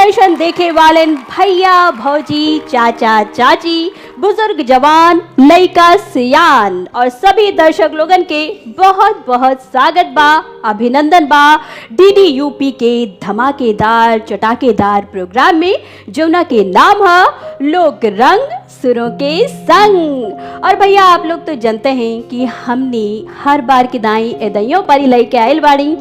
दूरदर्शन देखे वाले भैया भौजी चाचा चाची बुजुर्ग जवान लइका सियान और सभी दर्शक लोगन के बहुत बहुत स्वागत बा, अभिनंदन बा डीडी यूपी के धमाकेदार चटाकेदार प्रोग्राम में जौना के नाम है लोक रंग सुरों के संग। और भैया आप लोग तो जानते हैं कि हमने हर बार की दाई एदइयों पर लेके आयल बाड़ी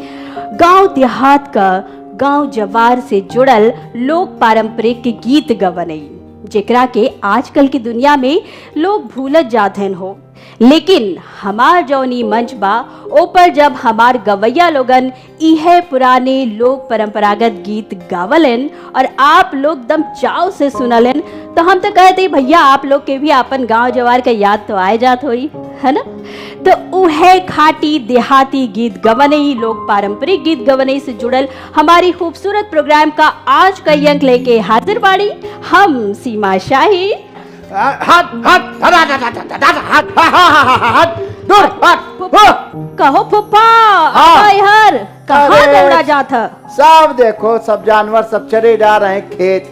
गांव देहात का गांव जवार से जुड़ल लोक पारंपरिक गीत गवनई जेकरा के आजकल की दुनिया में लोग भूलत जात हैं हो। लेकिन हमार जौनी मंच बा ऊपर जब हमार गवैया लोगन इहे पुराने लोक परंपरागत गीत गावलन और आप लोग दम चाव से सुनलन तो हम तो कहते भैया आप लोग के भी अपन गांव जवार का याद तो आए जात होई है ना। तो उहे खाटी देहाती गीत गवनई लोक पारंपरिक गीत गवनई से जुड़ल हमारी खूबसूरत प्रोग्राम का आज का अंक लेके हाजिर बाड़ी हम सीमा शाही। दूर कहो फुप्पा हर कहाँ दौड़ा जात है? सब देखो सब जानवर सब चरे जा रहे हैं खेत।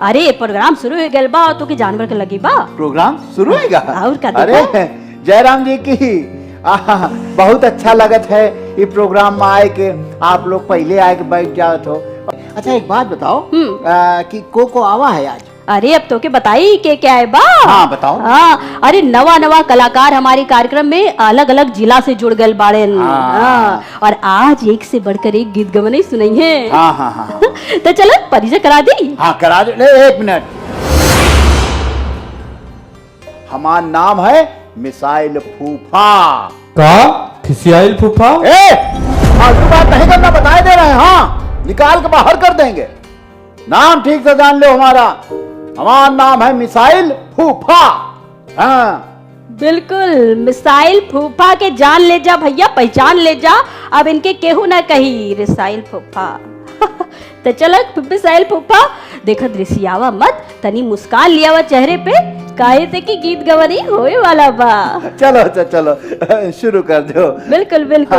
अरे प्रोग्राम शुरू हो गया बा तो के जानवर के लगी बा प्रोग्राम शुरू होगा और का अरे जयराम जी की बहुत अच्छा लगत है ये प्रोग्राम में आए के आप लोग पहले आए के बैठ जाओ तो। अच्छा एक बात बताओ कि को आवा है आज? अरे अब तो के बताई के क्या है बा? हाँ बताओ। हाँ अरे नवा नवा कलाकार हमारे कार्यक्रम में अलग अलग जिला से जुड़ गए बाड़े। हाँ और आज एक से बढ़कर एक गीत गवनई सुनाई है। हाँ हाँ हाँ तो चलो परिचय करा दी। हाँ करा दे। एक मिनट, हमारा नाम है मिसाइल फूफा। का खिसियाइल फूफा? फालतू बात नहीं करना, बताए दे रहे हैं। हाँ निकाल के बाहर कर देंगे। नाम ठीक से जान लो हमारा नाम है मिसाइल फूफा। हाँ बिल्कुल मिसाइल फूफा के जान ले जा भैया, पहचान ले जा। अब इनके केहू ना कही रिसाइल फूफा। तो चलो मिसाइल फूफा देखो दृश्यावा मत, तनी मुस्कान लियावा चेहरे पे, काहे से कि गीत गवनी होए वाला बा। चलो चलो शुरू कर दो। बिल्कुल बिल्कुल।